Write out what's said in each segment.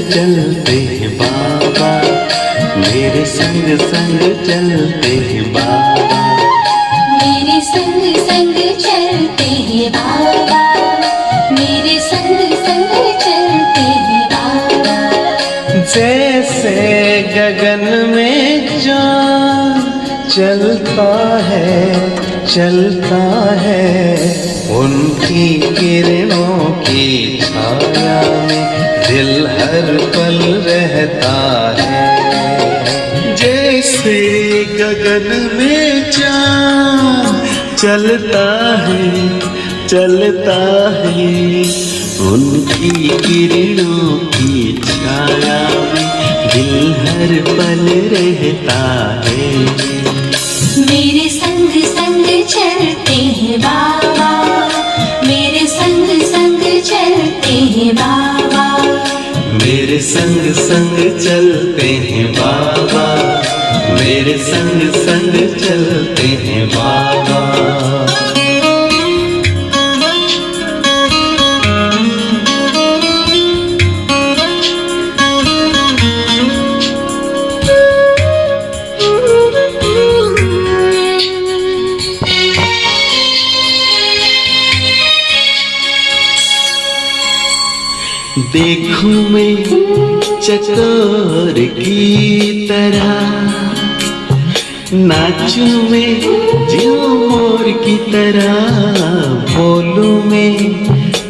चलते हैं बाबा, मेरे संग संग चलते हैं बाबा, मेरे संग संग चलते हैं बाबा, मेरे संग संग चलते हैं बाबा। जैसे गगन में चाँद चलता है, उनकी किरणों की छाया में दिल हर पल रहता है। जैसे गगन में चाँद चलता है, उनकी किरणों की छाया में दिल हर पल रहता है। मेरे संग संग चलते हैं बाबा, मेरे संग संग चलते हैं बाबा, मेरे संग संग चलते हैं बाबा, मेरे संग संग चलते हैं बाबा। देखूं मैं चकोर की तरह, नाचूं मैं झूमर की तरह, बोलूं मैं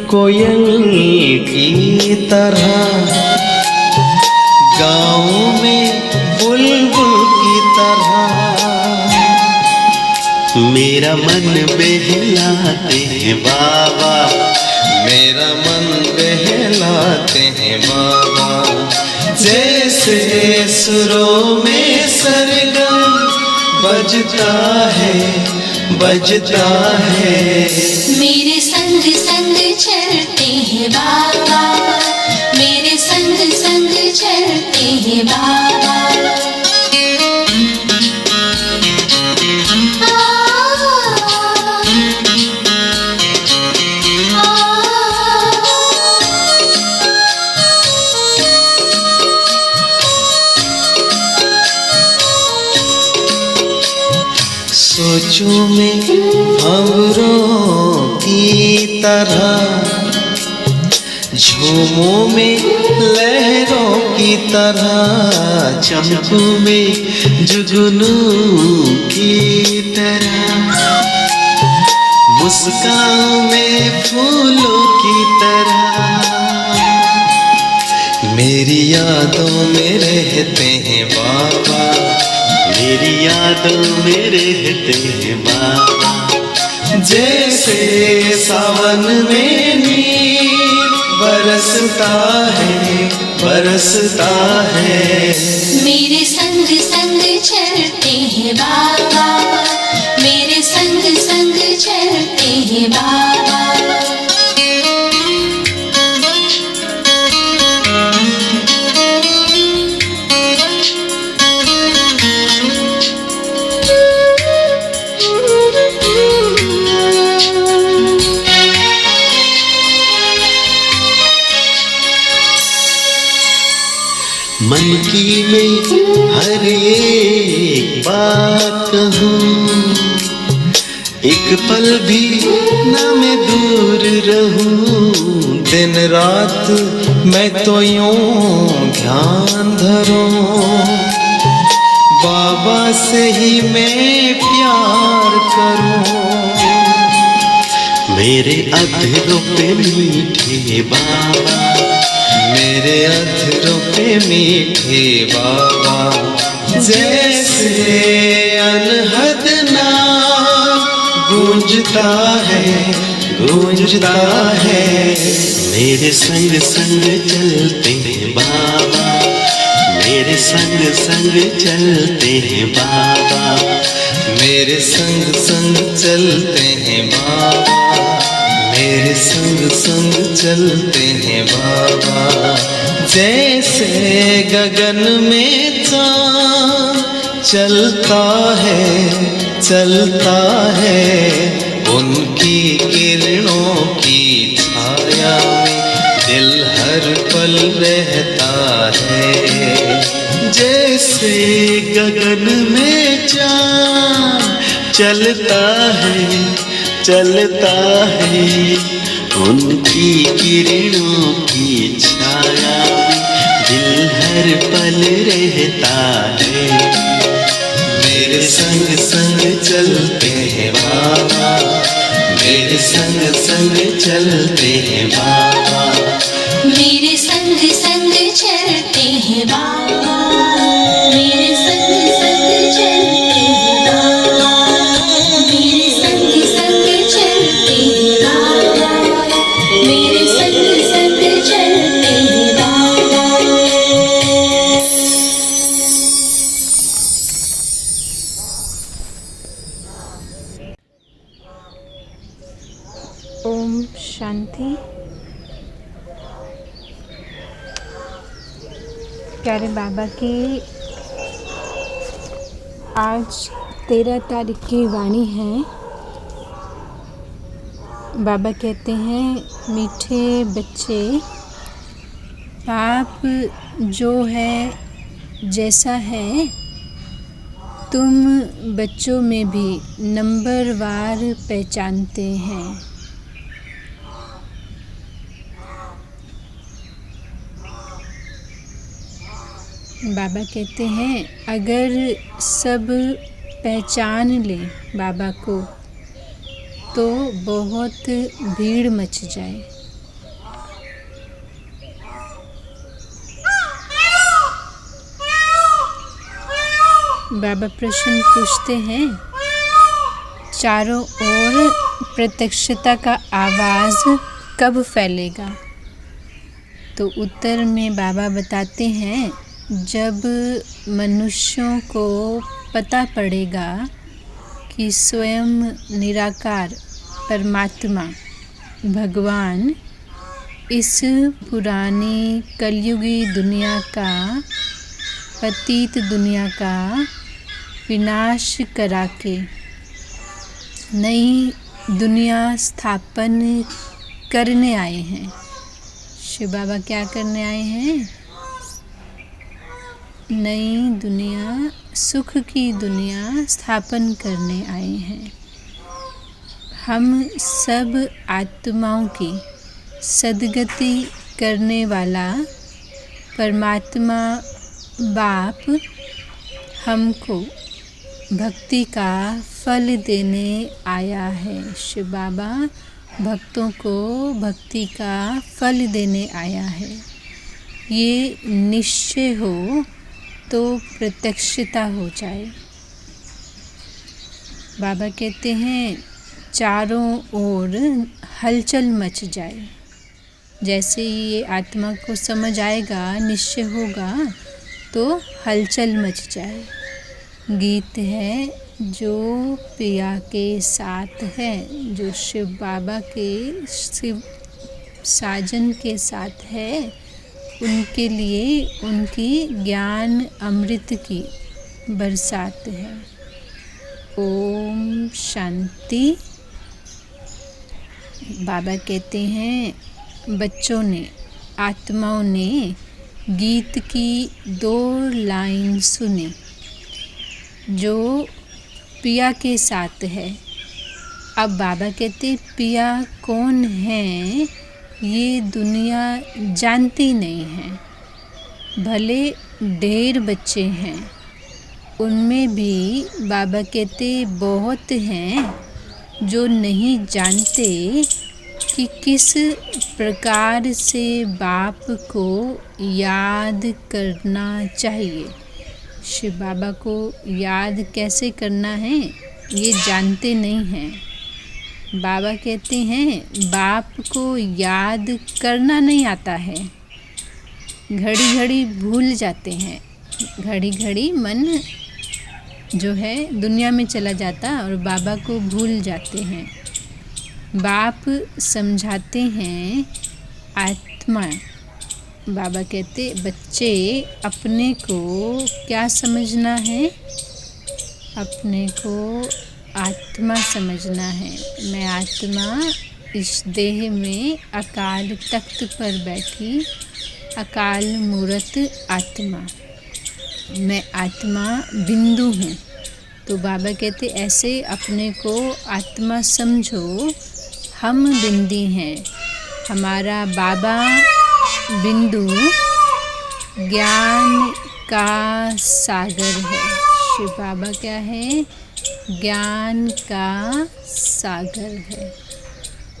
कोयल की तरह, गाऊं मैं बुलबुल की तरह। मेरा मन बहलाते हैं बाबा, मेरा मन बहलाते हैं बाबा। जैसे सुरों में सरगम बजता है, मेरे संग संग चलते हैं बाबा, मेरे संग संग चलते हैं बाबा। सोचूं मैं भंवरों की तरह, झूमूं मैं लहरों की तरह, चमकूं मैं जुगनू की तरह, मुस्कान में फूलों की तरह। मेरी यादों में रहते हैं बाबा, मेरी यादों में रहते हैं बाबा। जैसे सावन में नीर बरसता है, मेरे संग संग चलते हैं बाबा, मेरे संग संग चलते हैं बाबा। मन की मैं हर एक बात कहूँ, एक पल भी ना मैं दूर रहूं। दिन रात मैं तो यूं ध्यान धरूं, बाबा से ही मैं प्यार करूं। मेरे अधरों पे मीठे बाबा, मेरे अधरों पे मीठे बाबा। जैसे अनहद नाम गूंजता है, मेरे संग संग चलते हैं बाबा, मेरे संग संग चलते हैं बाबा, मेरे संग संग चलते हैं बाबा, मेरे संग संग चलते हैं बाबा। जैसे गगन में चाँद चलता है, उनकी किरणों की छाया में दिल हर पल रहता जैसे गगन में चांद चलता है उनकी किरणों की छाया में दिल हर पल रहता है। मेरे संग संग चलते हैं बाबा, मेरे संग संग चलते हैं बाबा, मेरे संग संग चलते हैं बाबा, मेरे संग संग चलते हैं बाबा, मेरे संग संग चलते हैं बाबा, मेरे संग संग चलते हैं बाबा। ओम शांति। प्यारे बाबा की आज 13 तारीख की वाणी है। बाबा कहते हैं मीठे बच्चे, आप जो है जैसा है तुम बच्चों में भी नंबरवार पहचानते हैं। बाबा कहते हैं अगर सब पहचान ले बाबा को तो बहुत भीड़ मच जाए। बाबा प्रश्न पूछते हैं चारों ओर प्रत्यक्षता का आवाज़ कब फैलेगा? तो उत्तर में बाबा बताते हैं जब मनुष्यों को पता पड़ेगा कि स्वयं निराकार परमात्मा भगवान इस पुरानी कलयुगी दुनिया का, पतित दुनिया का विनाश करा के नई दुनिया स्थापन करने आए हैं। शिव बाबा क्या करने आए हैं? नई दुनिया, सुख की दुनिया स्थापन करने आए हैं। हम सब आत्माओं की सद्गति करने वाला परमात्मा बाप हमको भक्ति का फल देने आया है। शिव बाबा भक्तों को भक्ति का फल देने आया है। ये निश्चय हो तो प्रत्यक्षता हो जाए। बाबा कहते हैं चारों ओर हलचल मच जाए। जैसे ही ये आत्मा को समझ आएगा, निश्चय होगा तो हलचल मच जाए। गीत है जो पिया के साथ है, जो शिव बाबा के शिव साजन के साथ है, उनके लिए उनकी ज्ञान अमृत की बरसात है। ओम शांति। बाबा कहते हैं बच्चों ने, आत्माओं ने गीत की 2 लाइन सुनी जो पिया के साथ है। अब बाबा कहते पिया कौन है ये दुनिया जानती नहीं है। भले ढेर बच्चे हैं, उनमें भी बाबा कहते बहुत हैं जो नहीं जानते कि किस प्रकार से बाप को याद करना चाहिए। शिव बाबा को याद कैसे करना है ये जानते नहीं हैं। बाबा कहते हैं बाप को याद करना नहीं आता है। घड़ी घड़ी भूल जाते हैं, घड़ी घड़ी मन जो है दुनिया में चला जाता और बाबा को भूल जाते हैं। बाप समझाते हैं आत्मा। बाबा कहते बच्चे अपने को क्या समझना है? अपने को आत्मा समझना है। मैं आत्मा इस देह में अकाल तख्त पर बैठी अकाल मूर्त आत्मा। मैं आत्मा बिंदु हूँ। तो बाबा कहते ऐसे अपने को आत्मा समझो, हम बिंदी हैं। हमारा बाबा बिंदु ज्ञान का सागर है। शिव बाबा क्या है? ज्ञान का सागर है।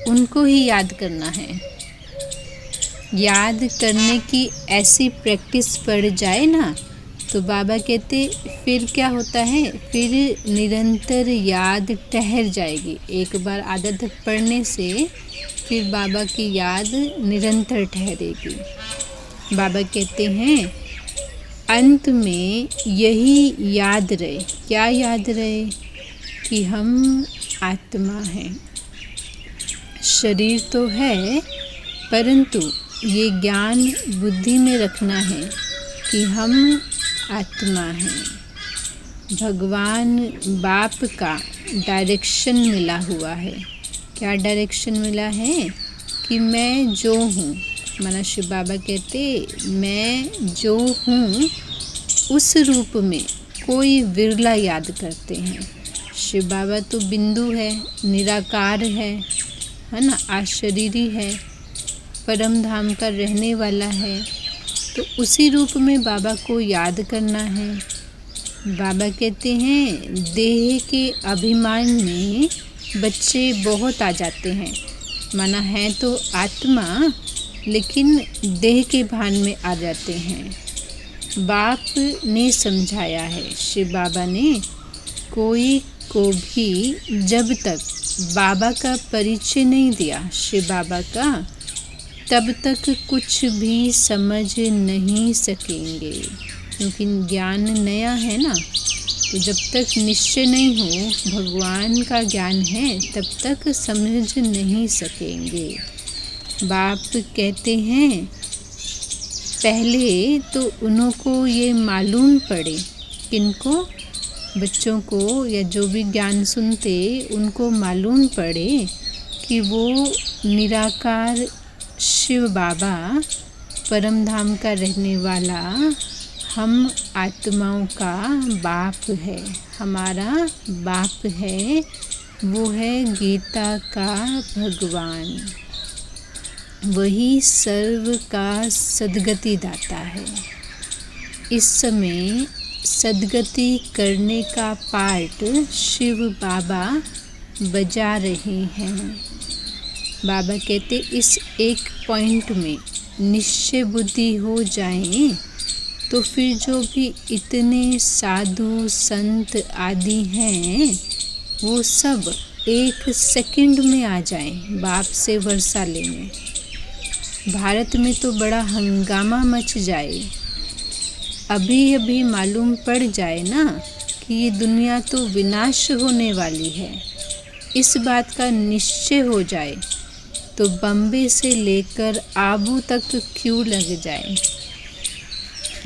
उनको ही याद करना है। याद करने की ऐसी प्रैक्टिस पड़ जाए ना, तो बाबा कहते फिर क्या होता है, फिर निरंतर याद ठहर जाएगी। एक बार आदत पड़ने से फिर बाबा की याद निरंतर ठहरेगी। बाबा कहते हैं अंत में यही याद रहे। क्या याद रहे? कि हम आत्मा हैं। शरीर तो है, परंतु ये ज्ञान बुद्धि में रखना है कि हम आत्मा हैं। भगवान बाप का डायरेक्शन मिला हुआ है। क्या डायरेक्शन मिला है? कि मैं जो हूँ। माना शिव बाबा कहते मैं जो हूँ उस रूप में कोई विरला याद करते हैं। शिव बाबा तो बिंदु है, निराकार है ना, अशरीरी है, परम धाम का रहने वाला है। तो उसी रूप में बाबा को याद करना है। बाबा कहते हैं देह के अभिमान में बच्चे बहुत आ जाते हैं। माना है तो आत्मा, लेकिन देह के भान में आ जाते हैं। बाप ने समझाया है, शिव बाबा ने, कोई को भी जब तक बाबा का परिचय नहीं दिया शिव बाबा का, तब तक कुछ भी समझ नहीं सकेंगे। क्योंकि ज्ञान नया है ना, तो जब तक निश्चय नहीं हो भगवान का ज्ञान है, तब तक समझ नहीं सकेंगे। बाप कहते हैं पहले तो उनको ये मालूम पड़े, किनको? बच्चों को या जो भी ज्ञान सुनते उनको मालूम पड़े कि वो निराकार शिव बाबा परम धाम का रहने वाला हम आत्माओं का बाप है। हमारा बाप है, वो है गीता का भगवान। वही सर्व का सद्गति दाता है। इस समय सद्गति करने का पार्ट शिव बाबा बजा रहे हैं। बाबा कहते इस एक पॉइंट में निश्चय बुद्धि हो जाए तो फिर जो भी इतने साधु संत आदि हैं वो सब एक सेकंड में आ जाएं बाप से वर्षा लेने। भारत में तो बड़ा हंगामा मच जाए। अभी अभी मालूम पड़ जाए ना कि ये दुनिया तो विनाश होने वाली है, इस बात का निश्चय हो जाए तो बम्बे से लेकर आबू तक क्यों लग जाए।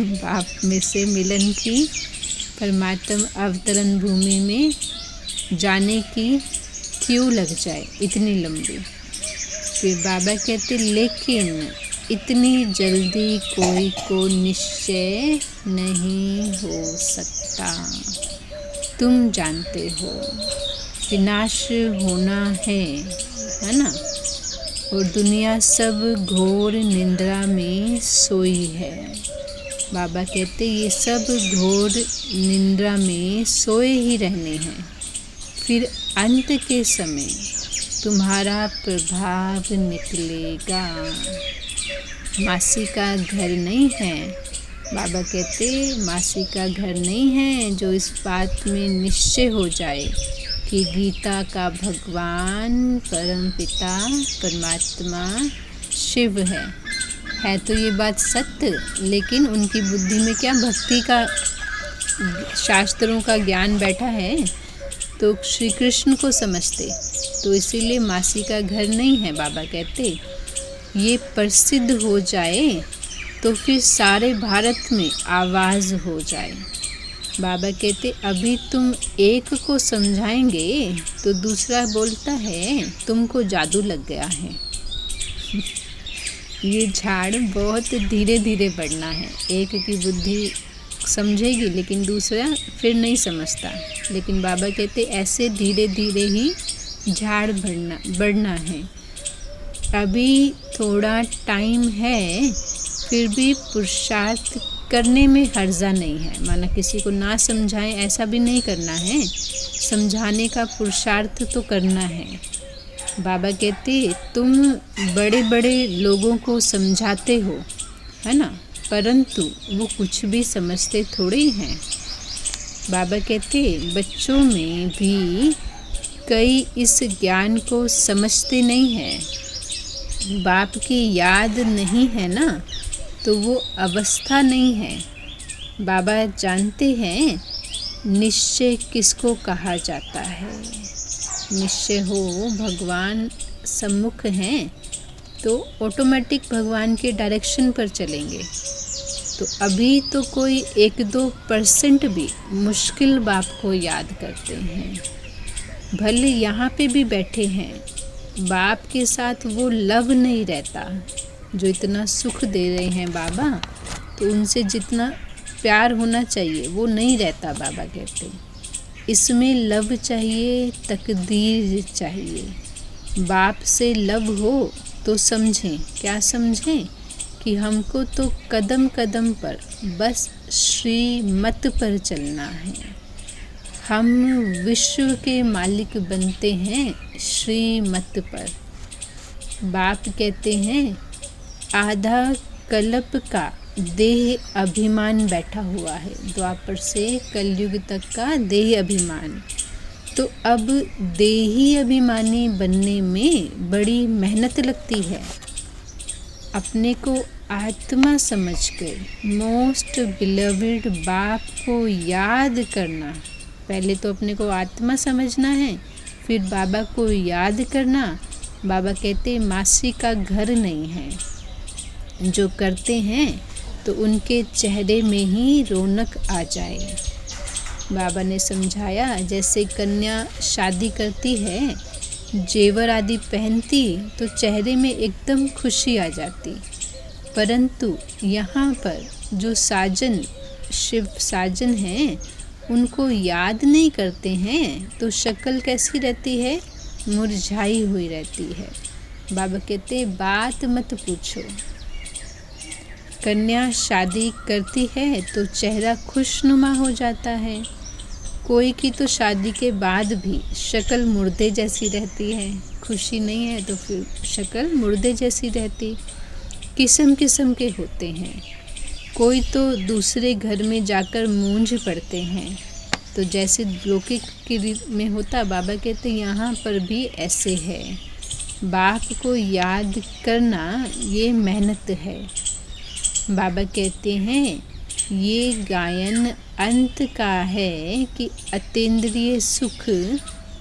बाप में से मिलन की, परमात्मा अवतरण भूमि में जाने की क्यों लग जाए इतनी लंबी। फिर बाबा कहते लेकिन इतनी जल्दी कोई को निश्चय नहीं हो सकता। तुम जानते हो विनाश होना है ना, और दुनिया सब घोर निंद्रा में सोई है। बाबा कहते ये सब घोर निंद्रा में सोए ही रहने हैं। फिर अंत के समय तुम्हारा प्रभाव निकलेगा। मासी का घर नहीं है। बाबा कहते मासी का घर नहीं है जो इस बात में निश्चय हो जाए कि गीता का भगवान परम पिता परमात्मा शिव है तो ये बात सत्य। लेकिन उनकी बुद्धि में क्या भक्ति का शास्त्रों का ज्ञान बैठा है, तो श्री कृष्ण को समझते, तो इसीलिए मासी का घर नहीं है। बाबा कहते ये प्रसिद्ध हो जाए तो फिर सारे भारत में आवाज़ हो जाए। बाबा कहते अभी तुम एक को समझाएंगे तो दूसरा बोलता है तुमको जादू लग गया है। ये झाड़ बहुत धीरे धीरे बढ़ना है। एक की बुद्धि समझेगी, लेकिन दूसरा फिर नहीं समझता। लेकिन बाबा कहते ऐसे धीरे धीरे ही झाड़ बढ़ना है। अभी थोड़ा टाइम है, फिर भी पुरुषार्थ करने में हर्जा नहीं है। माना किसी को ना समझाएं ऐसा भी नहीं करना है, समझाने का पुरुषार्थ तो करना है। बाबा कहते तुम बड़े बड़े लोगों को समझाते हो, है ना, परंतु वो कुछ भी समझते थोड़े हैं। बाबा कहते बच्चों में भी कई इस ज्ञान को समझते नहीं हैं। बाप की याद नहीं है ना, तो वो अवस्था नहीं है। बाबा जानते हैं निश्चय किसको कहा जाता है। निश्चय हो भगवान सम्मुख हैं तो ऑटोमेटिक भगवान के डायरेक्शन पर चलेंगे। तो अभी तो कोई 1-2% भी मुश्किल बाप को याद करते हैं। भले यहाँ पे भी बैठे हैं, बाप के साथ वो लव नहीं रहता। जो इतना सुख दे रहे हैं बाबा, तो उनसे जितना प्यार होना चाहिए वो नहीं रहता। बाबा कहते इसमें लव चाहिए, तकदीर चाहिए। बाप से लव हो तो समझें, क्या समझें कि हमको तो कदम कदम पर बस श्रीमत पर चलना है। हम विश्व के मालिक बनते हैं श्रीमत पर। बाप कहते हैं आधा कल्प का देह अभिमान बैठा हुआ है। द्वापर से कलयुग तक का देह अभिमान। तो अब देही अभिमानी बनने में बड़ी मेहनत लगती है। अपने को आत्मा समझकर मोस्ट बिलवेड बाप को याद करना। पहले तो अपने को आत्मा समझना है, फिर बाबा को याद करना। बाबा कहते मासी का घर नहीं है। जो करते हैं तो उनके चेहरे में ही रौनक आ जाए। बाबा ने समझाया जैसे कन्या शादी करती है, जेवर आदि पहनती तो चेहरे में एकदम खुशी आ जाती। परंतु यहाँ पर जो साजन शिव साजन हैं उनको याद नहीं करते हैं तो शक्ल कैसी रहती है, मुरझाई हुई रहती है। बाबा कहते बात मत पूछो। कन्या शादी करती है तो चेहरा खुशनुमा हो जाता है। कोई की तो शादी के बाद भी शक्ल मुर्दे जैसी रहती है। खुशी नहीं है तो फिर शक्ल मुर्दे जैसी रहती। किस्म किस्म के होते हैं। कोई तो दूसरे घर में जाकर मूंझ पड़ते हैं। तो जैसे लौकिक की में होता, बाबा कहते यहाँ पर भी ऐसे है। बाप को याद करना ये मेहनत है। बाबा कहते हैं ये गायन अंत का है कि अतीन्द्रिय सुख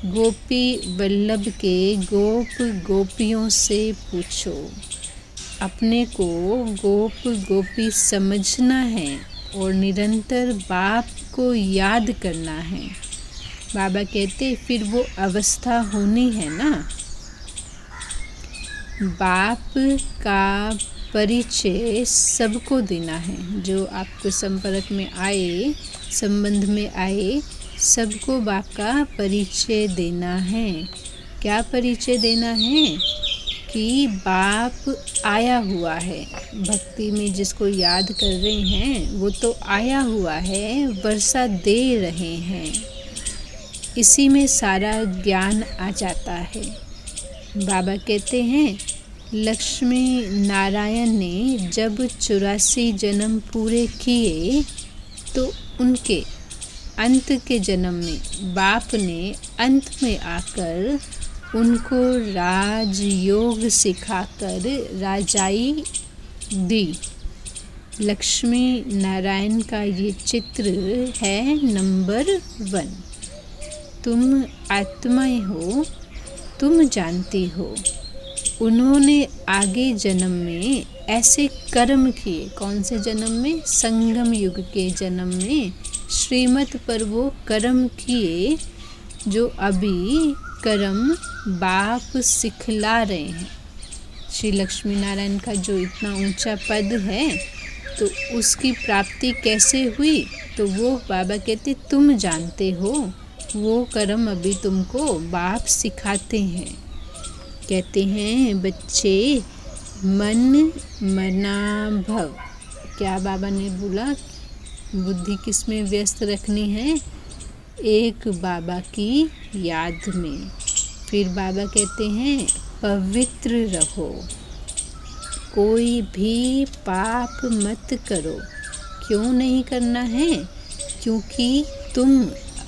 गोपी वल्लभ के गोप गोपियों से पूछो। अपने को गोप गोपी समझना है और निरंतर बाप को याद करना है। बाबा कहते फिर वो अवस्था होनी है ना। बाप का परिचय सबको देना है। जो आपको संपर्क में आए, संबंध में आए, सबको बाप का परिचय देना है। क्या परिचय देना है कि बाप आया हुआ है। भक्ति में जिसको याद कर रहे हैं वो तो आया हुआ है, वर्षा दे रहे हैं। इसी में सारा ज्ञान आ जाता है। बाबा कहते हैं लक्ष्मी नारायण ने जब 84 जन्म पूरे किए तो उनके अंत के जन्म में बाप ने अंत में आकर उनको राजयोग सिखाकर राजाई दी। लक्ष्मी नारायण का ये चित्र है नंबर 1। तुम आत्माएं हो, तुम जानती हो। उन्होंने आगे जन्म में ऐसे कर्म किए। कौन से जन्म में? संगम युग के जन्म में श्रीमत पर वो कर्म किए जो अभी कर्म बाप सिखला रहे हैं। श्री लक्ष्मी नारायण का जो इतना ऊंचा पद है तो उसकी प्राप्ति कैसे हुई? तो वो बाबा कहते तुम जानते हो, वो कर्म अभी तुमको बाप सिखाते हैं। कहते हैं बच्चे मन मना भव। क्या बाबा ने बोला? बुद्धि किस में व्यस्त रखनी है? एक बाबा की याद में। फिर बाबा कहते हैं पवित्र रहो, कोई भी पाप मत करो। क्यों नहीं करना है? क्योंकि तुम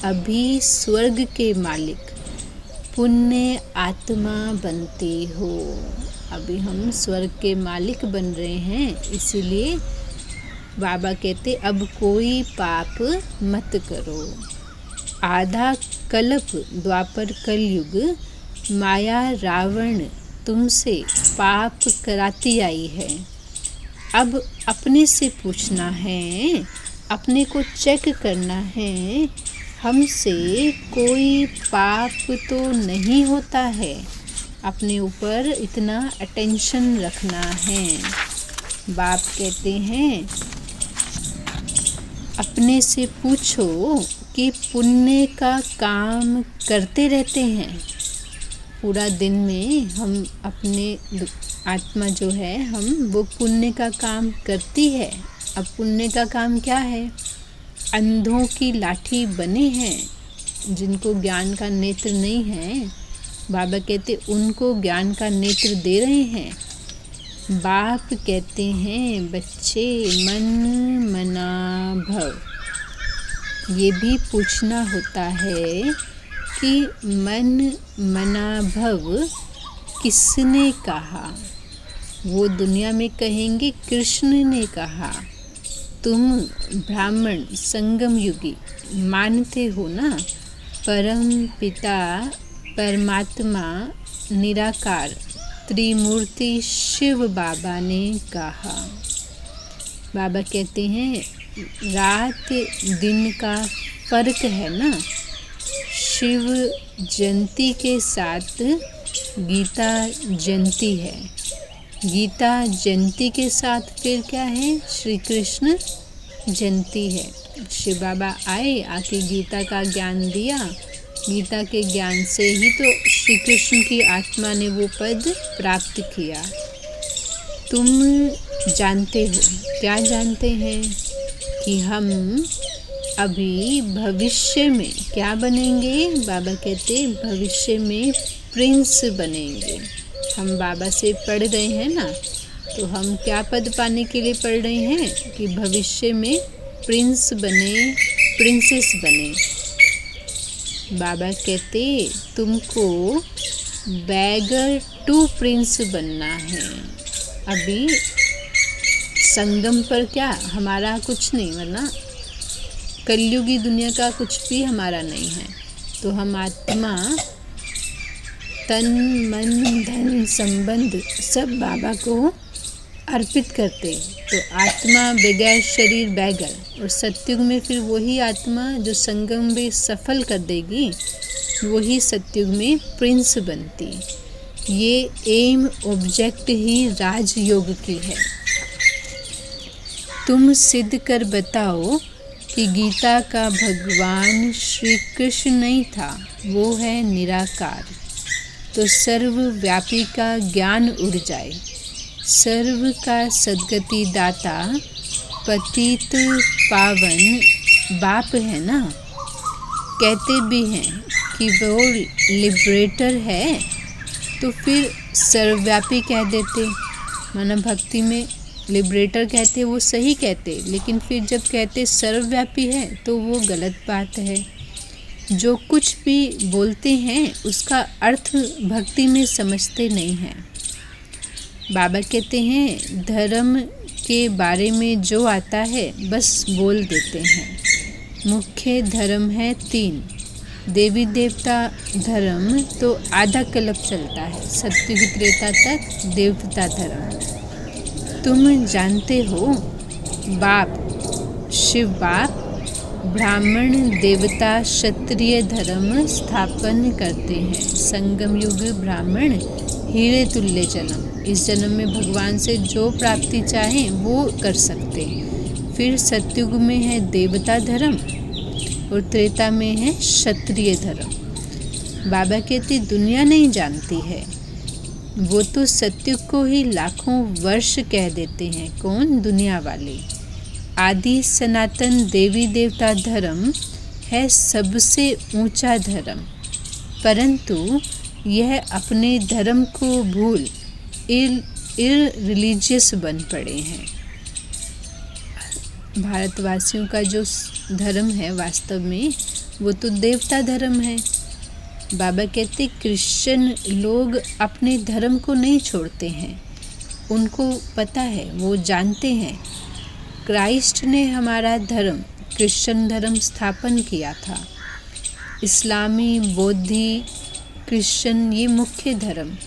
अभी स्वर्ग के मालिक पुण्य आत्मा बनते हो। अभी हम स्वर्ग के मालिक बन रहे हैं, इसीलिए बाबा कहते अब कोई पाप मत करो। आधा कल्प द्वापर कलयुग माया रावण तुमसे पाप कराती आई है। अब अपने से पूछना है, अपने को चेक करना है, हमसे कोई पाप तो नहीं होता है। अपने ऊपर इतना अटेंशन रखना है। बाप कहते हैं अपने से पूछो कि पुण्य का काम करते रहते हैं। पूरा दिन में हम अपने आत्मा जो है हम वो पुण्य का काम करती है। अब पुण्य का काम क्या है? अंधों की लाठी बने हैं, जिनको ज्ञान का नेत्र नहीं है, बाबा कहते उनको ज्ञान का नेत्र दे रहे हैं। बाप कहते हैं बच्चे मन मना भव। ये भी पूछना होता है कि मन मना भव किसने कहा? वो दुनिया में कहेंगे कृष्ण ने कहा। तुम ब्राह्मण संगम युगी मानते हो ना? परम पिता परमात्मा निराकार त्रिमूर्ति शिव बाबा ने कहा। बाबा कहते हैं रात दिन का फर्क है ना। शिव जयंती के साथ गीता जयंती है। गीता जयंती के साथ फिर क्या है? श्री कृष्ण जयंती है। शिव बाबा आए, आके गीता का ज्ञान दिया। गीता के ज्ञान से ही तो श्री कृष्ण की आत्मा ने वो पद प्राप्त किया। तुम जानते हो, क्या जानते हैं? कि हम अभी भविष्य में क्या बनेंगे? बाबा कहते भविष्य में प्रिंस बनेंगे। हम बाबा से पढ़ रहे हैं ना, तो हम क्या पद पाने के लिए पढ़ रहे हैं? कि भविष्य में प्रिंस बने, प्रिंसेस बने। बाबा कहते तुमको बैगर टू प्रिंस बनना है। अभी संगम पर क्या हमारा कुछ नहीं, वरना कलयुगी दुनिया का कुछ भी हमारा नहीं है। तो हम आत्मा तन मन धन संबंध सब बाबा को अर्पित करते। तो आत्मा बगैर शरीर बैगर, और सत्युग में फिर वही आत्मा जो संगम में सफल कर देगी वही सत्युग में प्रिंस बनती। ये एम ऑब्जेक्ट ही राजयोग की है। तुम सिद्ध कर बताओ कि गीता का भगवान श्री कृष्ण नहीं था, वो है निराकार। तो सर्वव्यापी का ज्ञान उड़ जाए। सर्व का सद्गति दाता पतित पावन बाप है ना। कहते भी हैं कि वो लिबरेटर है, तो फिर सर्वव्यापी कह देते। माना भक्ति में लिबरेटर कहते वो सही कहते, लेकिन फिर जब कहते सर्वव्यापी है तो वो गलत बात है। जो कुछ भी बोलते हैं उसका अर्थ भक्ति में समझते नहीं हैं। बाबा कहते हैं धर्म के बारे में जो आता है बस बोल देते हैं। मुख्य धर्म है 3। देवी देवता धर्म तो आधा कल्प चलता है, सत्युग त्रेता तक देवता धर्म। तुम जानते हो बाप शिव बाप ब्राह्मण देवता क्षत्रिय धर्म स्थापन करते हैं। संगम युग ब्राह्मण हीरे तुल्य जन्म। इस जन्म में भगवान से जो प्राप्ति चाहें वो कर सकते हैं। फिर सतयुग में है देवता धर्म और त्रेता में है क्षत्रिय धर्म। बाबा कहते दुनिया नहीं जानती है, वो तो सतयुग को ही लाखों वर्ष कह देते हैं। कौन? दुनिया वाले। आदि सनातन देवी देवता धर्म है सबसे ऊंचा धर्म, परंतु यह अपने धर्म को भूल इररिलीजियस बन पड़े हैं। भारतवासियों का जो धर्म है वास्तव में वो तो देवता धर्म है। बाबा कहते क्रिश्चियन लोग अपने धर्म को नहीं छोड़ते हैं, उनको पता है, वो जानते हैं क्राइस्ट ने हमारा धर्म क्रिश्चियन धर्म स्थापन किया था। इस्लामी, बौद्धि, क्रिश्चियन ये मुख्य धर्म,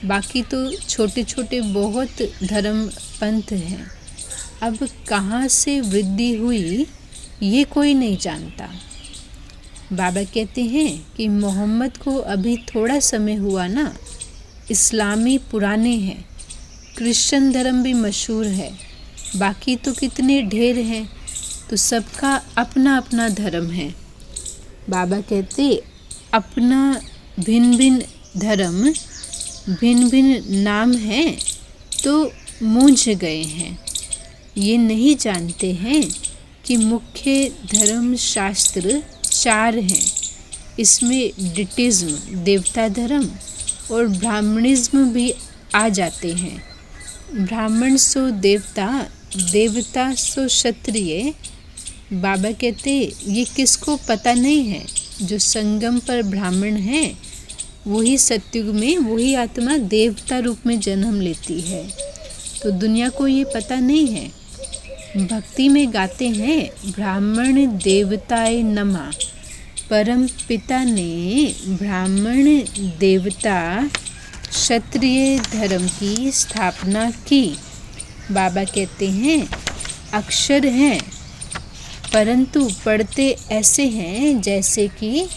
बाकी तो छोटे छोटे बहुत धर्म पंथ हैं। अब कहाँ से वृद्धि हुई ये कोई नहीं जानता। बाबा कहते हैं कि मोहम्मद को अभी थोड़ा समय हुआ ना, इस्लामी पुराने हैं, क्रिश्चियन धर्म भी मशहूर है, बाकी तो कितने ढेर हैं, तो सबका अपना अपना धर्म है। बाबा कहते अपना भिन्न भिन्न धर्म, भिन्न भिन्न नाम है तो मूंझ गए हैं। ये नहीं जानते हैं कि मुख्य धर्म शास्त्र 4 हैं। इसमें डिटिज्म देवता धर्म और ब्राह्मणिज्म भी आ जाते हैं। ब्राह्मण सो देवता, देवता सो क्षत्रिय। बाबा कहते ये किसको पता नहीं है, जो संगम पर ब्राह्मण है वही सतयुग में वही आत्मा देवता रूप में जन्म लेती है, तो दुनिया को ये पता नहीं है। भक्ति में गाते हैं ब्राह्मण देवताय नमः, परम पिता ने ब्राह्मण देवता क्षत्रिय धर्म की स्थापना की। बाबा कहते हैं अक्षर हैं परंतु पढ़ते ऐसे हैं जैसे कि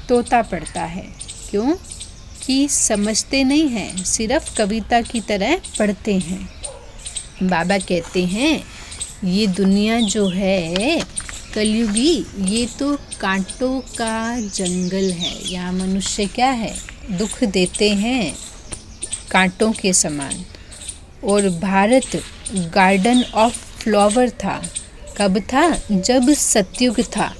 तोता पढ़ता है। क्यों? कि समझते नहीं हैं, सिर्फ कविता की तरह पढ़ते हैं। बाबा कहते हैं ये दुनिया जो है कलयुगी, ये तो कांटों का जंगल है। यहाँ मनुष्य क्या है? दुख देते हैं कांटों के समान। और भारत गार्डन ऑफ फ्लावर था। कब था? जब सतयुग था,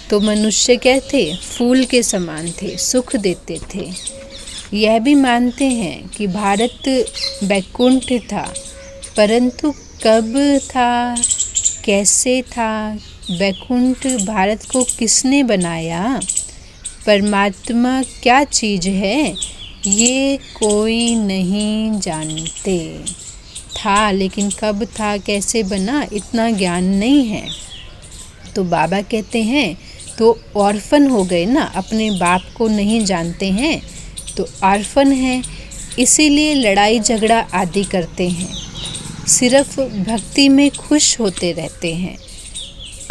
तो मनुष्य क्या थे? फूल के समान थे, सुख देते थे। यह भी मानते हैं कि भारत वैकुंठ था, परंतु कब था, कैसे था, वैकुंठ भारत को किसने बनाया, परमात्मा क्या चीज़ है, ये कोई नहीं जानते। था लेकिन कब था, कैसे बना, इतना ज्ञान नहीं है। तो बाबा कहते हैं तो ऑर्फन हो गए ना, अपने बाप को नहीं जानते हैं तो ऑर्फन हैं, इसीलिए लड़ाई झगड़ा आदि करते हैं, सिर्फ भक्ति में खुश होते रहते हैं।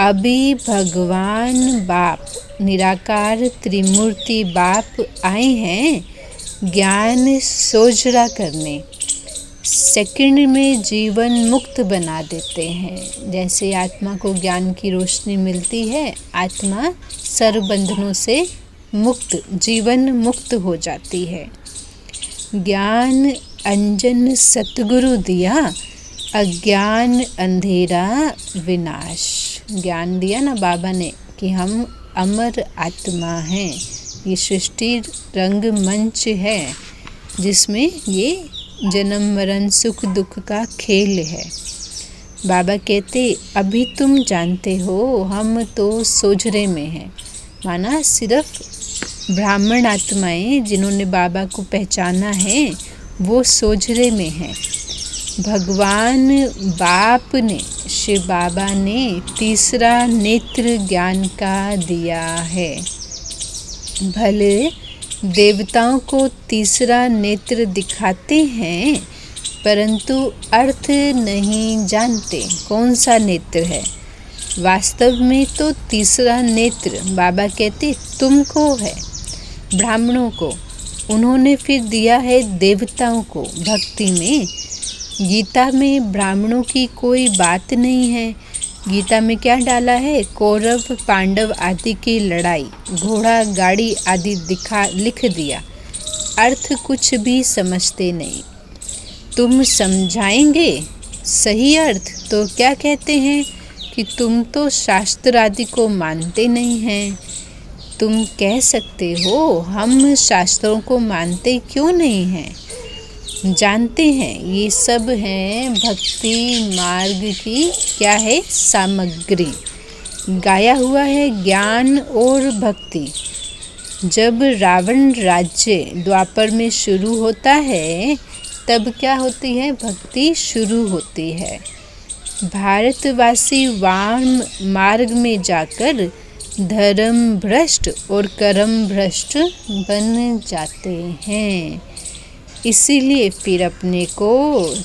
अभी भगवान बाप निराकार त्रिमूर्ति बाप आए हैं ज्ञान सोजरा करने, सेकंड में जीवन मुक्त बना देते हैं। जैसे आत्मा को ज्ञान की रोशनी मिलती है, आत्मा सर्व बंधनों से मुक्त, जीवन मुक्त हो जाती है। ज्ञान अंजन सतगुरु दिया, अज्ञान अंधेरा विनाश। ज्ञान दिया ना बाबा ने कि हम अमर आत्मा हैं, ये सृष्टि रंग मंच है जिसमें ये जन्म मरण सुख दुख का खेल है। बाबा कहते अभी तुम जानते हो हम तो सोझरे में हैं, माना सिर्फ ब्राह्मण आत्माएं जिन्होंने बाबा को पहचाना है वो सोझरे में हैं। भगवान बाप ने, शिव बाबा ने तीसरा नेत्र ज्ञान का दिया है। भले देवताओं को तीसरा नेत्र दिखाते हैं परंतु अर्थ नहीं जानते कौन सा नेत्र है। वास्तव में तो तीसरा नेत्र बाबा कहते तुमको है, ब्राह्मणों को। उन्होंने फिर दिया है देवताओं को भक्ति में। गीता में ब्राह्मणों की कोई बात नहीं है, गीता में क्या डाला है? कौरव पांडव आदि की लड़ाई, घोड़ा गाड़ी आदि लिख दिया। अर्थ कुछ भी समझते नहीं। तुम समझाएंगे सही अर्थ तो क्या कहते हैं कि तुम तो शास्त्र आदि को मानते नहीं हैं। तुम कह सकते हो हम शास्त्रों को मानते क्यों नहीं हैं? जानते हैं ये सब है भक्ति मार्ग की क्या है? सामग्री। गाया हुआ है ज्ञान और भक्ति। जब रावण राज्य द्वापर में शुरू होता है तब क्या होती है? भक्ति शुरू होती है। भारतवासी वाम मार्ग में जाकर धर्म भ्रष्ट और कर्म भ्रष्ट बन जाते हैं। इसीलिए फिर अपने को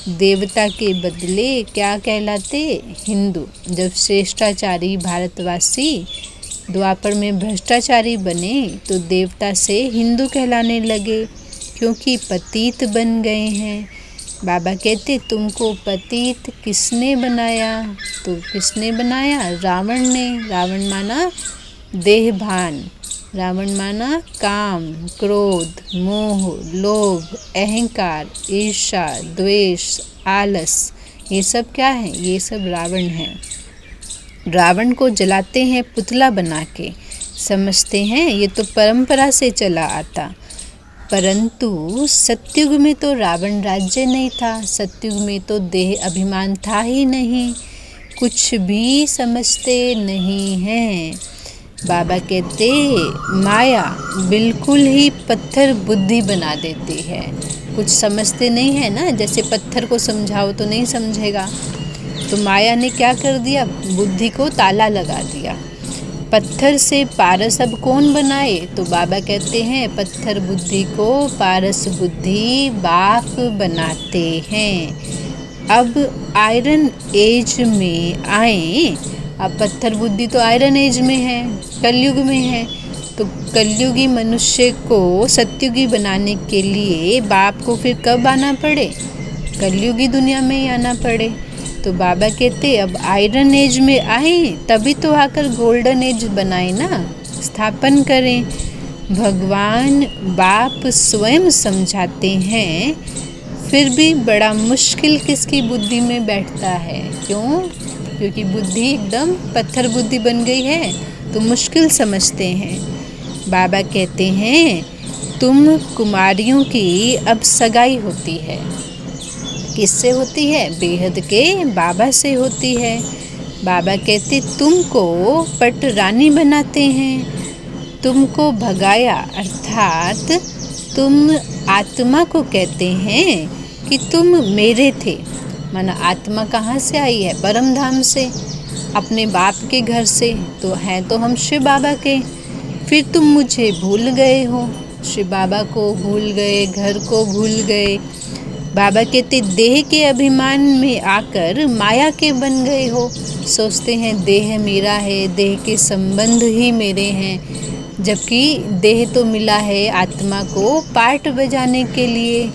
देवता के बदले क्या कहलाते? हिंदू। जब श्रेष्ठाचारी भारतवासी द्वापर में भ्रष्टाचारी बने तो देवता से हिंदू कहलाने लगे, क्योंकि पतित बन गए हैं। बाबा कहते तुमको पतित किसने बनाया? तो किसने बनाया? रावण ने। रावण माना देहभान, रावण माना काम, क्रोध, मोह, लोभ, अहंकार, ईर्ष्या, द्वेष, आलस। ये सब क्या है? ये सब रावण है। रावण को जलाते हैं पुतला बना के। समझते हैं ये तो परंपरा से चला आता। परंतु सतयुग में तो रावण राज्य नहीं था। सतयुग में तो देह अभिमान था ही नहीं। कुछ भी समझते नहीं हैं। बाबा कहते माया बिल्कुल ही पत्थर बुद्धि बना देती है। कुछ समझते नहीं है ना, जैसे पत्थर को समझाओ तो नहीं समझेगा। तो माया ने क्या कर दिया? बुद्धि को ताला लगा दिया। पत्थर से पारस अब कौन बनाए? तो बाबा कहते हैं पत्थर बुद्धि को पारस बुद्धि बाप बनाते हैं। अब आयरन एज में आए। अब पत्थर बुद्धि तो आयरन एज में है, कलयुग में है। तो कलयुगी मनुष्य को सतयुगी बनाने के लिए बाप को फिर कब आना पड़े? कलयुगी दुनिया में ही आना पड़े। तो बाबा कहते अब आयरन एज में आए तभी तो आकर गोल्डन एज बनाए ना, स्थापन करें। भगवान बाप स्वयं समझाते हैं, फिर भी बड़ा मुश्किल किसकी बुद्धि में बैठता है? क्यों? क्योंकि बुद्धि एकदम पत्थर बुद्धि बन गई है तो मुश्किल समझते हैं। बाबा कहते हैं तुम कुमारियों की अब सगाई होती है। किससे होती है? बेहद के बाबा से होती है। बाबा कहते तुमको पट रानी बनाते हैं। तुमको भगाया अर्थात तुम आत्मा को कहते हैं कि तुम मेरे थे। माना आत्मा कहाँ से आई है? परम धाम से, अपने बाप के घर से। तो हैं तो हम शिव बाबा के। फिर तुम मुझे भूल गए हो, शिव बाबा को भूल गए, घर को भूल गए। बाबा कहते देह के अभिमान में आकर माया के बन गए हो। सोचते हैं देह मेरा है, देह के संबंध ही मेरे हैं, जबकि देह तो मिला है आत्मा को पार्ट बजाने के लिए।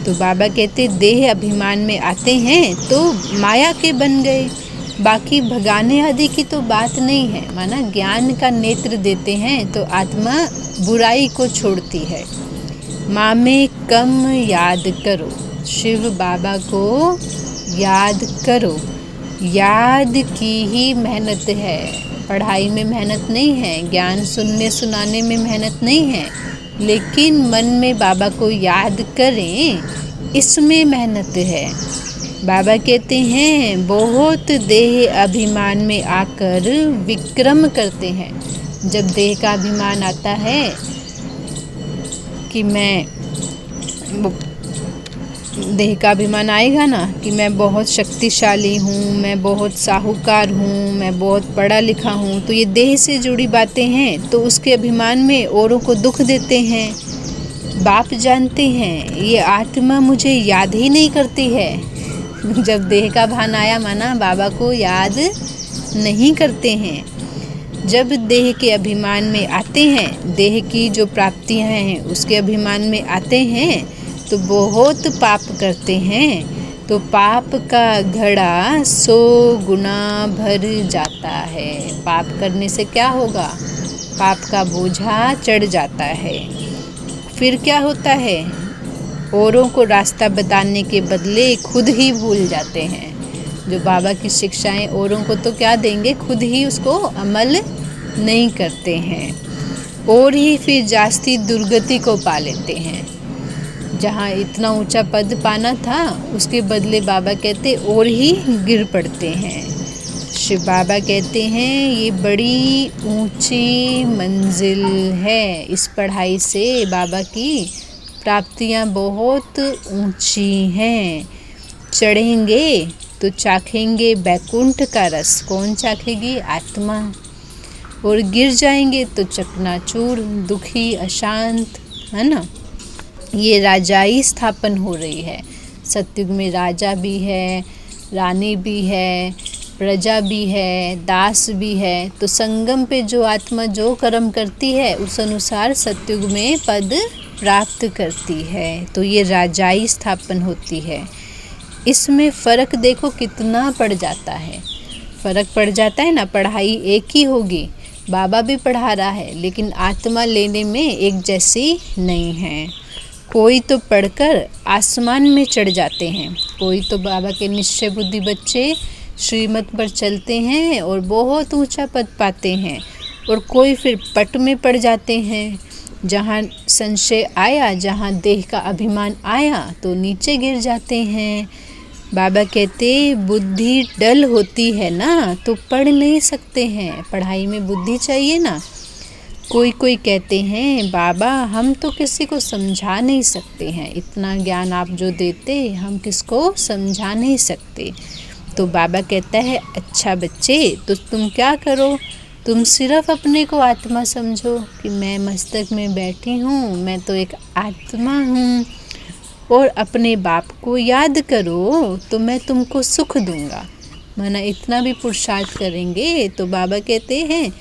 तो बाबा कहते देह अभिमान में आते हैं तो माया के बन गए। बाकी भगाने आदि की तो बात नहीं है। माना ज्ञान का नेत्र देते हैं तो आत्मा बुराई को छोड़ती है। माँ में कम याद करो, शिव बाबा को याद करो। याद की ही मेहनत है, पढ़ाई में मेहनत नहीं है, ज्ञान सुनने सुनाने में मेहनत नहीं है, लेकिन मन में बाबा को याद करें, इसमें मेहनत है। बाबा कहते हैं बहुत देह अभिमान में आकर विक्रम करते हैं। जब देह का अभिमान आता है कि मैं, देह का अभिमान आएगा ना कि मैं बहुत शक्तिशाली हूँ, मैं बहुत साहूकार हूँ, मैं बहुत पढ़ा लिखा हूँ, तो ये देह से जुड़ी बातें हैं तो उसके अभिमान में औरों को दुख देते हैं। बाप जानते हैं ये आत्मा मुझे याद ही नहीं करती है। जब देह का भान आया माना बाबा को याद नहीं करते हैं। जब देह के अभिमान में आते हैं, देह की जो प्राप्तियां हैं उसके अभिमान में आते हैं तो बहुत पाप करते हैं। तो पाप का घड़ा 100 गुना भर जाता है। पाप करने से क्या होगा? पाप का बोझा चढ़ जाता है। फिर क्या होता है? औरों को रास्ता बताने के बदले खुद ही भूल जाते हैं। जो बाबा की शिक्षाएं औरों को तो क्या देंगे, खुद ही उसको अमल नहीं करते हैं और ही फिर जास्ती दुर्गति को पा लेते हैं। जहाँ इतना ऊंचा पद पाना था उसके बदले बाबा कहते और ही गिर पड़ते हैं। शिव बाबा कहते हैं ये बड़ी ऊंची मंजिल है। इस पढ़ाई से बाबा की प्राप्तियाँ बहुत ऊंची हैं। चढ़ेंगे तो चाखेंगे बैकुंठ का रस। कौन चाखेगी? आत्मा। और गिर जाएंगे तो चकनाचूर, दुखी, अशांत, है ना। ये राजाई स्थापन हो रही है। सतयुग में राजा भी है, रानी भी है, प्रजा भी है, दास भी है। तो संगम पे जो आत्मा जो कर्म करती है उस अनुसार सतयुग में पद प्राप्त करती है। तो ये राजाई स्थापन होती है। इसमें फ़र्क देखो कितना पड़ जाता है। फ़र्क पड़ जाता है ना। पढ़ाई एक ही होगी, बाबा भी पढ़ा रहा है, लेकिन आत्मा लेने में एक जैसी नहीं है। कोई तो पढ़कर आसमान में चढ़ जाते हैं, कोई तो बाबा के निश्चय बुद्धि बच्चे श्रीमत पर चलते हैं और बहुत ऊंचा पद पाते हैं, और कोई फिर पट में पड़ जाते हैं। जहाँ संशय आया, जहाँ देह का अभिमान आया तो नीचे गिर जाते हैं। बाबा कहते बुद्धि डल होती है ना तो पढ़ नहीं सकते हैं। पढ़ाई में बुद्धि चाहिए ना। कोई कोई कहते हैं बाबा हम तो किसी को समझा नहीं सकते हैं, इतना ज्ञान आप जो देते हम किसको समझा नहीं सकते। तो बाबा कहता है अच्छा बच्चे, तो तुम क्या करो, तुम सिर्फ अपने को आत्मा समझो कि मैं मस्तक में बैठी हूँ, मैं तो एक आत्मा हूँ, और अपने बाप को याद करो तो मैं तुमको सुख दूंगा। माना इतना भी पुरुषार्थ करेंगे तो बाबा कहते हैं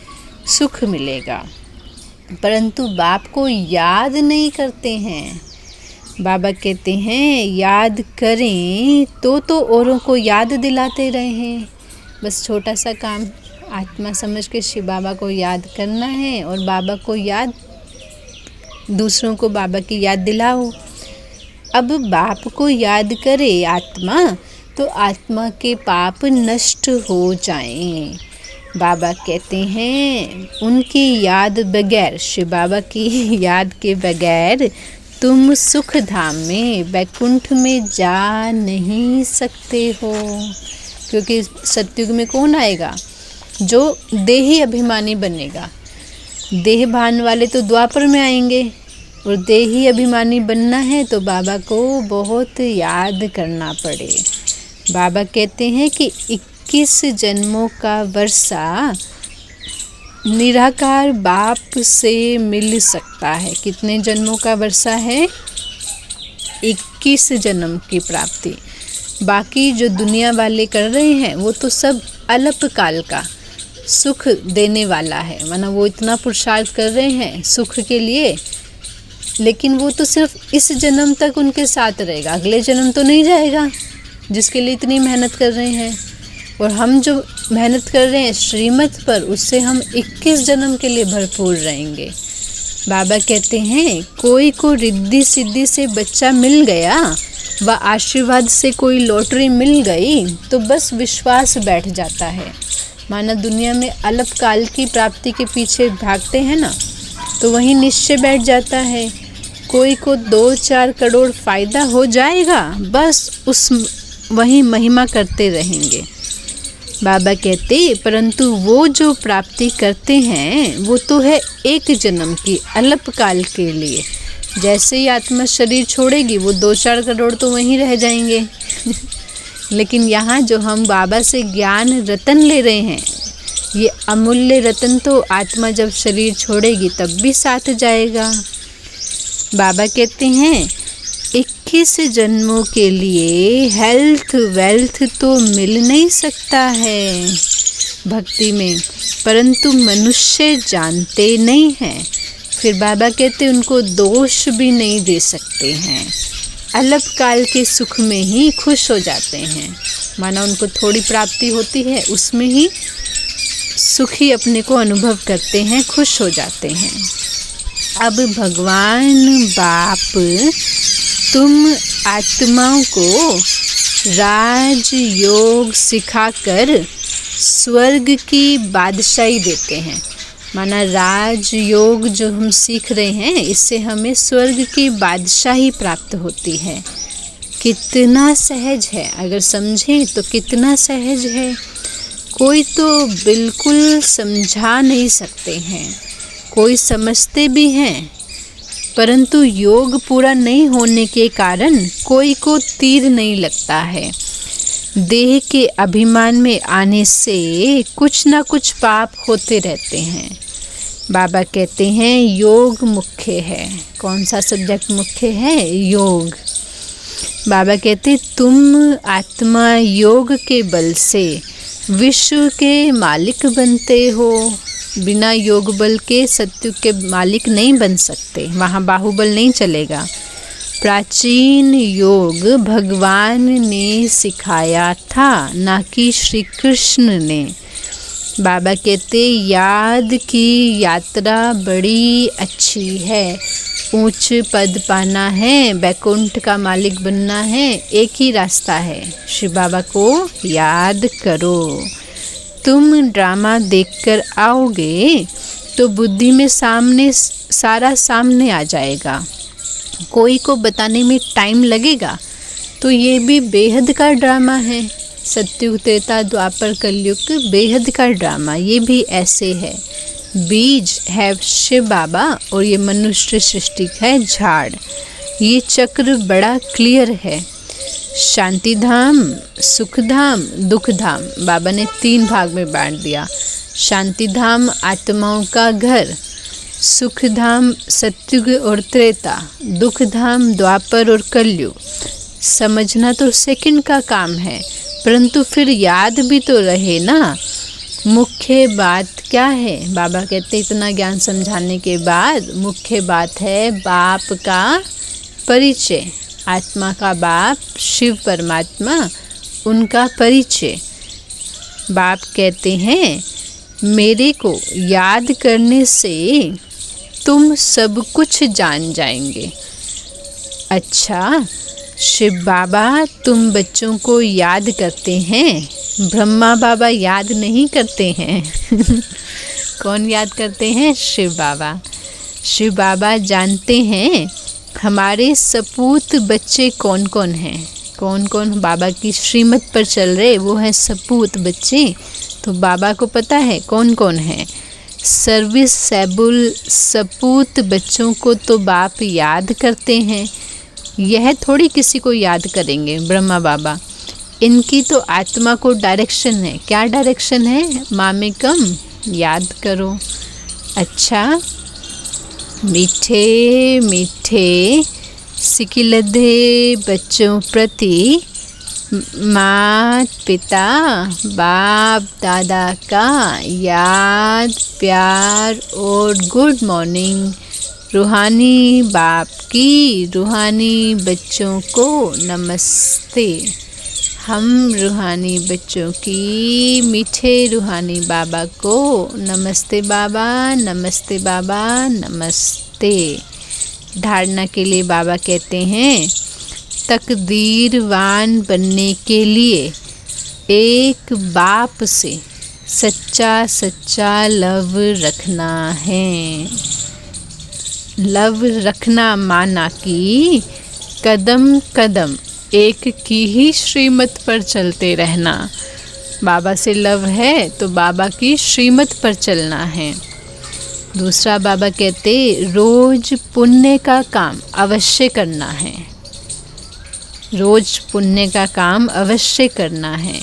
सुख मिलेगा। परंतु बाप को याद नहीं करते हैं। बाबा कहते हैं याद करें तो औरों को याद दिलाते रहें। बस छोटा सा काम आत्मा समझ के शिव बाबा को याद करना है, और बाबा को याद, दूसरों को बाबा की याद दिलाओ। अब बाप को याद करे आत्मा तो आत्मा के पाप नष्ट हो जाएं। बाबा कहते हैं उनकी याद बगैर, शिव बाबा की याद के बगैर तुम सुख धाम में, वैकुंठ में जा नहीं सकते हो। क्योंकि सतयुग में कौन आएगा? जो देही अभिमानी बनेगा। देह भान वाले तो द्वापर में आएंगे, और देही अभिमानी बनना है तो बाबा को बहुत याद करना पड़े। बाबा कहते हैं कि 21 जन्मों का वर्षा निराकार बाप से मिल सकता है। कितने जन्मों का वर्षा है? 21 जन्म की प्राप्ति। बाकी जो दुनिया वाले कर रहे हैं वो तो सब अल्पकाल का सुख देने वाला है। माना वो इतना पुरुषार्थ कर रहे हैं सुख के लिए, लेकिन वो तो सिर्फ इस जन्म तक उनके साथ रहेगा, अगले जन्म तो नहीं जाएगा जिसके लिए इतनी मेहनत कर रहे हैं। और हम जो मेहनत कर रहे हैं श्रीमत पर, उससे हम 21 जन्म के लिए भरपूर रहेंगे। बाबा कहते हैं कोई को रिद्धि सिद्धि से बच्चा मिल गया व आशीर्वाद से कोई लॉटरी मिल गई तो बस विश्वास बैठ जाता है। माना दुनिया में अल्पकाल की प्राप्ति के पीछे भागते हैं ना, तो वहीं निश्चय बैठ जाता है। कोई को 2-4 करोड़ फायदा हो जाएगा, बस उस वहीं महिमा करते रहेंगे। बाबा कहते परंतु वो जो प्राप्ति करते हैं वो तो है एक जन्म की, अल्पकाल के लिए। जैसे ही आत्मा शरीर छोड़ेगी वो 2-4 करोड़ तो वहीं रह जाएंगे। लेकिन यहाँ जो हम बाबा से ज्ञान रतन ले रहे हैं, ये अमूल्य रतन तो आत्मा जब शरीर छोड़ेगी तब भी साथ जाएगा। बाबा कहते हैं 21 जन्मों के लिए हेल्थ वेल्थ तो मिल नहीं सकता है भक्ति में, परंतु मनुष्य जानते नहीं हैं। फिर बाबा कहते उनको दोष भी नहीं दे सकते हैं। अल्पकाल के सुख में ही खुश हो जाते हैं। माना उनको थोड़ी प्राप्ति होती है, उसमें ही सुखी अपने को अनुभव करते हैं, खुश हो जाते हैं। अब भगवान बाप तुम आत्माओं को राज योग सिखाकर स्वर्ग की बादशाही देते हैं। माना राज योग जो हम सीख रहे हैं, इससे हमें स्वर्ग की बादशाही प्राप्त होती है। कितना सहज है, अगर समझें तो कितना सहज है। कोई तो बिल्कुल समझा नहीं सकते हैं, कोई समझते भी हैं, परंतु योग पूरा नहीं होने के कारण कोई को तीर नहीं लगता है। देह के अभिमान में आने से कुछ ना कुछ पाप होते रहते हैं। बाबा कहते हैं योग मुख्य है। कौन सा सब्जेक्ट मुख्य है? योग। बाबा कहते तुम आत्मा योग के बल से विश्व के मालिक बनते हो। बिना योग बल के सत्युग के मालिक नहीं बन सकते, वहाँ बाहुबल नहीं चलेगा। प्राचीन योग भगवान ने सिखाया था, ना कि श्री कृष्ण ने। बाबा कहते याद की यात्रा बड़ी अच्छी है। ऊंच पद पाना है, बैकुंठ का मालिक बनना है, एक ही रास्ता है। शिव बाबा को याद करो। तुम ड्रामा देखकर आओगे तो बुद्धि में सारा सामने आ जाएगा। कोई को बताने में टाइम लगेगा तो ये भी बेहद का ड्रामा है। सत्युग त्रेता द्वापर कलयुग बेहद का ड्रामा, ये भी ऐसे है। बीज है शिव बाबा और ये मनुष्य सृष्टि है झाड़। ये चक्र बड़ा क्लियर है। शांति धाम, सुख धाम, दुख धाम बाबा ने 3 भाग में बांट दिया। शांति धाम आत्माओं का घर, सुख धाम सत्युग और त्रेता, दुख धाम द्वापर और कलयुग। समझना तो सेकंड का काम है, परंतु फिर याद भी तो रहे ना। मुख्य बात क्या है? बाबा कहते इतना ज्ञान समझाने के बाद मुख्य बात है बाप का परिचय। आत्मा का बाप शिव परमात्मा, उनका परिचय। बाप कहते हैं मेरे को याद करने से तुम सब कुछ जान जाएंगे। अच्छा, शिव बाबा तुम बच्चों को याद करते हैं, ब्रह्मा बाबा याद नहीं करते हैं। कौन याद करते हैं? शिव बाबा। शिव बाबा जानते हैं हमारे सपूत बच्चे कौन कौन हैं। कौन कौन बाबा की श्रीमत पर चल रहे, वो हैं सपूत बच्चे। तो बाबा को पता है कौन कौन है। सर्विसेबल सपूत बच्चों को तो बाप याद करते हैं। यह थोड़ी किसी को याद करेंगे ब्रह्मा बाबा। इनकी तो आत्मा को डायरेक्शन है। क्या डायरेक्शन है? मामेकम याद करो। अच्छा, मीठे मीठे सिकिलधे बच्चों प्रति मात पिता बाप दादा का याद, प्यार और गुड मॉर्निंग। रूहानी बाप की रूहानी बच्चों को नमस्ते। हम रूहानी बच्चों की मीठे रूहानी बाबा को नमस्ते बाबा, नमस्ते बाबा, नमस्ते। धारणा के लिए बाबा कहते हैं तकदीरवान बनने के लिए एक बाप से सच्चा सच्चा लव रखना है। लव रखना माना कि कदम कदम एक की ही श्रीमत पर चलते रहना। बाबा से लव है तो बाबा की श्रीमत पर चलना है। दूसरा बाबा कहते रोज पुण्य का काम अवश्य करना है। रोज पुण्य का काम अवश्य करना है।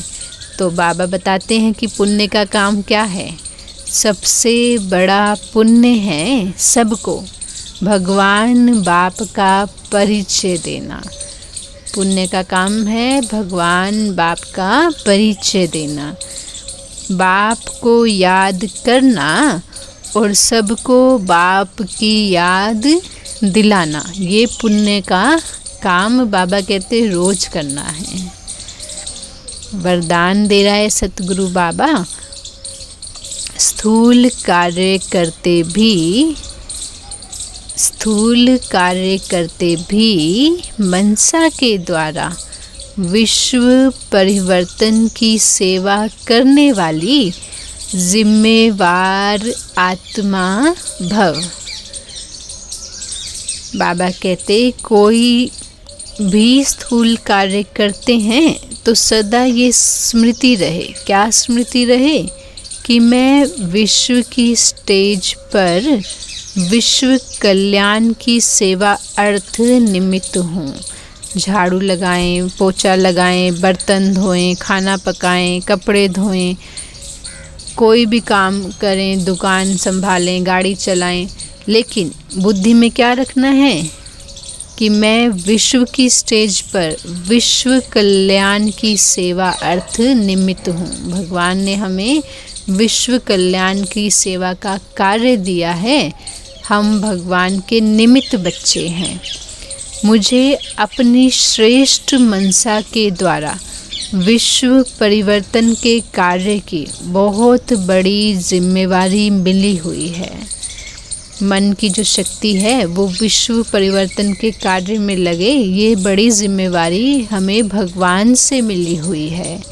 तो बाबा बताते हैं कि पुण्य का काम क्या है। सबसे बड़ा पुण्य है सबको भगवान बाप का परिचय देना। पुण्य का काम है भगवान बाप का परिचय देना, बाप को याद करना और सबको बाप की याद दिलाना। ये पुण्य का काम बाबा कहते रोज करना है। वरदान दे रहा है सतगुरु बाबा, स्थूल कार्य करते भी मनसा के द्वारा विश्व परिवर्तन की सेवा करने वाली जिम्मेवार आत्मा भव। बाबा कहते कोई भी स्थूल कार्य करते हैं तो सदा ये स्मृति रहे, क्या स्मृति रहे, कि मैं विश्व की स्टेज पर विश्व कल्याण की सेवा अर्थ निमित्त हूँ। झाड़ू लगाएं, पोछा लगाएं, बर्तन धोएं, खाना पकाएं, कपड़े धोएं, कोई भी काम करें, दुकान संभालें, गाड़ी चलाएं, लेकिन बुद्धि में क्या रखना है कि मैं विश्व की स्टेज पर विश्व कल्याण की सेवा अर्थ निमित्त हूँ। भगवान ने हमें विश्व कल्याण की सेवा का कार्य दिया है, हम भगवान के निमित्त बच्चे हैं। मुझे अपनी श्रेष्ठ मनसा के द्वारा विश्व परिवर्तन के कार्य की बहुत बड़ी जिम्मेवारी मिली हुई है। मन की जो शक्ति है वो विश्व परिवर्तन के कार्य में लगे, ये बड़ी जिम्मेवारी हमें भगवान से मिली हुई है।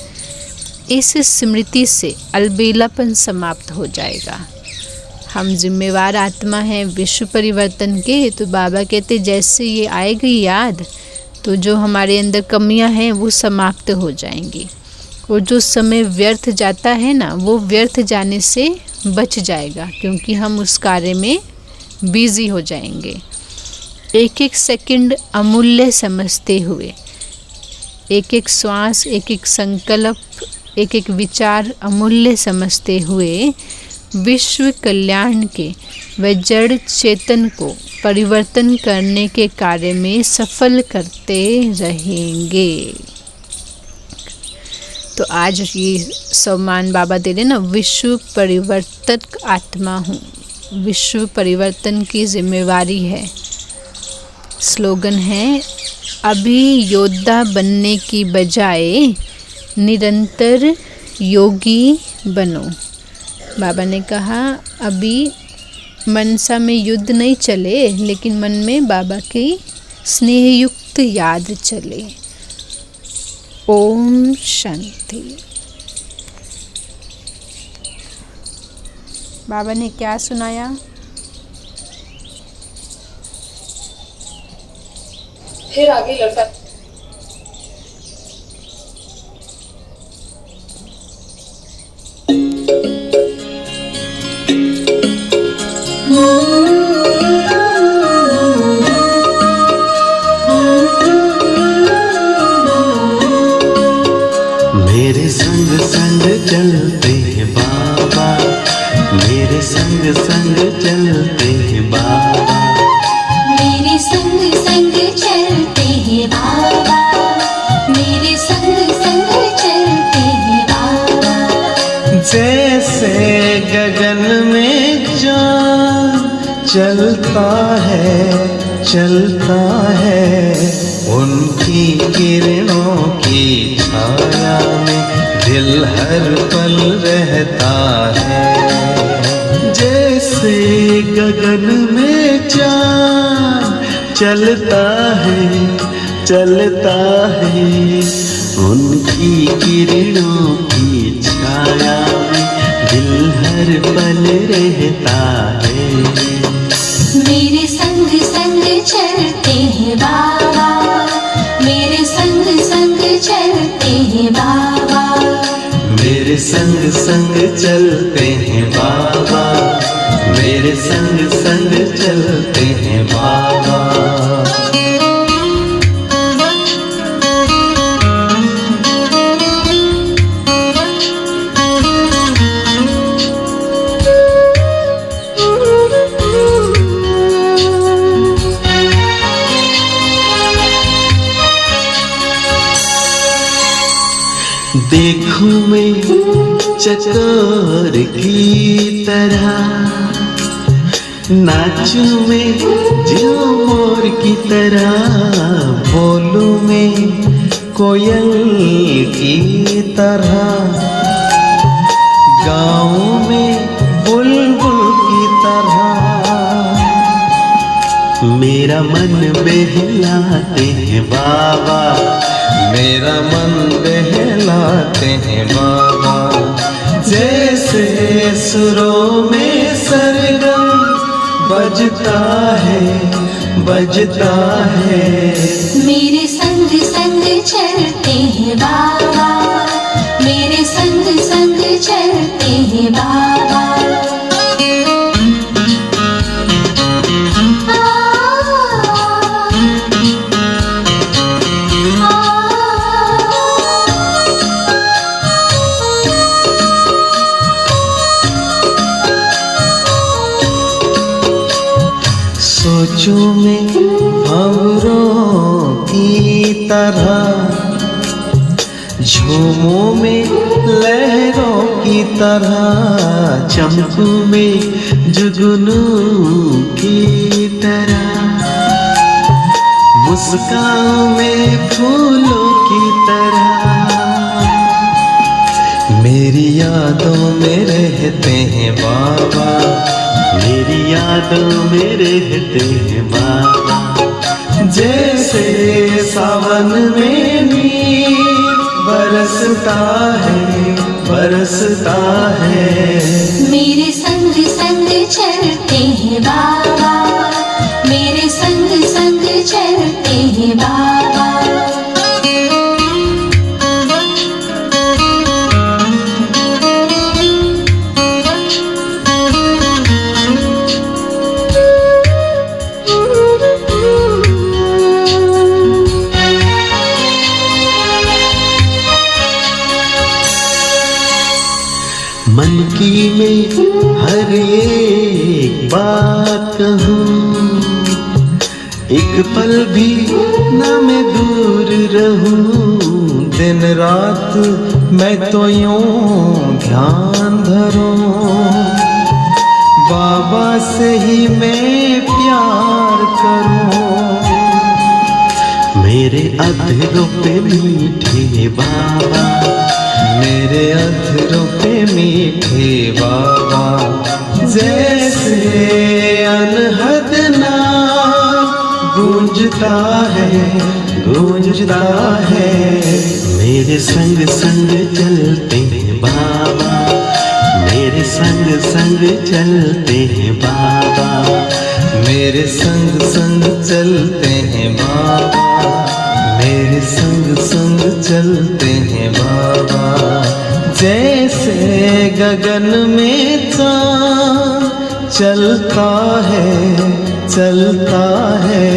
इस स्मृति से अलबेलापन समाप्त हो जाएगा। हम जिम्मेवार आत्मा हैं विश्व परिवर्तन के, तो बाबा कहते जैसे ये आएगी याद तो जो हमारे अंदर कमियां हैं वो समाप्त हो जाएंगी, और जो समय व्यर्थ जाता है ना वो व्यर्थ जाने से बच जाएगा, क्योंकि हम उस कार्य में बिजी हो जाएंगे। एक एक सेकंड अमूल्य समझते हुए, एक एक श्वास, एक एक संकल्प, एक एक विचार अमूल्य समझते हुए विश्व कल्याण के व जड़ चेतन को परिवर्तन करने के कार्य में सफल करते रहेंगे। तो आज ये सम्मान बाबा दे रहे ना, विश्व परिवर्तक आत्मा हूँ, विश्व परिवर्तन की जिम्मेवारी है। स्लोगन है, अभी योद्धा बनने की बजाय निरंतर योगी बनो। बाबा ने कहा अभी मनसा में युद्ध नहीं चले, लेकिन मन में बाबा की स्नेहयुक्त याद चले। ओम शांति। बाबा ने क्या सुनाया? फिर आगे लड़का मेरे संग संग चलते हैं बाबा, मेरे संग संग चलते हैं बाबा, मेरे संग संग चलते हैं बाबा, मेरे संग संग चलते हैं बाबा। जैसे गगन में चाँद चलता है, उनकी किरणों की छाया में दिल हर पल रहता है। जैसे गगन में चाँद चलता है, उनकी किरणों की छाया में दिल हर पल रहता है। मेरे संग संग चलते हैं बाबा, मेरे संग संग चलते हैं बाबा, मेरे संग संग चलते हैं बाबा, मेरे संग संग चलते हैं बाबा। देखूं मैं चकोर की तरह नाचूं मैं जो मोर की तरह, बोलूं मैं कोयल की तरह, गाऊं में बुलबुल की तरह। मेरा मन बहलाते हैं बाबा, मेरा मन बहलाते हैं बाबा। जैसे सुरों में सरगम बजता है, बजता है। मेरे संग संग चलते हैं बाबा, मेरे संग संग चलते हैं बाबा। सोचूं मैं भंवरों की तरह, झूमों में लहरों की तरह, चमकूं में जुगनू की तरह, मुस्कान में फूलों की तरह। मेरी यादों में रहते हैं बाबा, मेरी यादों में रहते हैं बाबा। जैसे सावन में नीर बरसता है, बरसता है। मेरे संग संग चलते हैं बाबा, मेरे संग संग चलते हैं बाबा। मन की मैं हर एक बात कहूँ, एक पल भी न मैं दूर रहूं। दिन रात मैं तो यूं ध्यान धरूं, बाबा से ही मैं प्यार करूं। मेरे अधरों पे मीठे बाबा, मेरे अधरों पे मीठे बाबा। जैसे अनहद नाम गूंजता है, गूंजता है। मेरे संग संग चलते हैं बाबा, मेरे संग संग चलते हैं बाबा, मेरे संग संग चलते हैं बाबा, मेरे संग संग चलते हैं बाबा। जैसे गगन में चाँद चलता है, चलता है।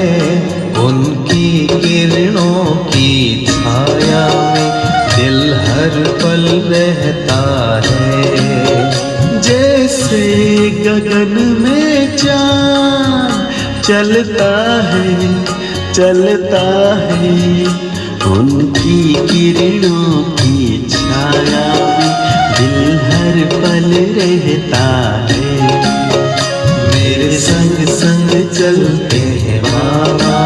उनकी किरणों की छाया में दिल हर पल रहता है। जैसे गगन में चाँद चलता है, चलता है। उनकी किरणों की छाया में दिल हर पल रहता है। मेरे संग संग चलते हैं बाबा,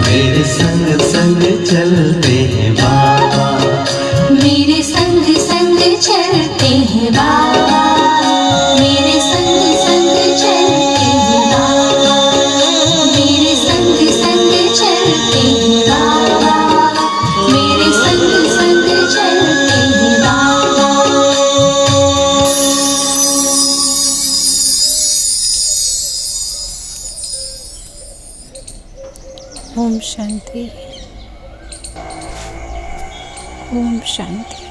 मेरे संग संग चलते हैं बाबा, मेरे संग संग चलते हैं बाबा, मेरे संग संग चलते हैं बाबा, मेरे संग संग चलते हैं बाबा, मेरे संग संग चलते हैं बाबा। ओम शांति, ओम शांति।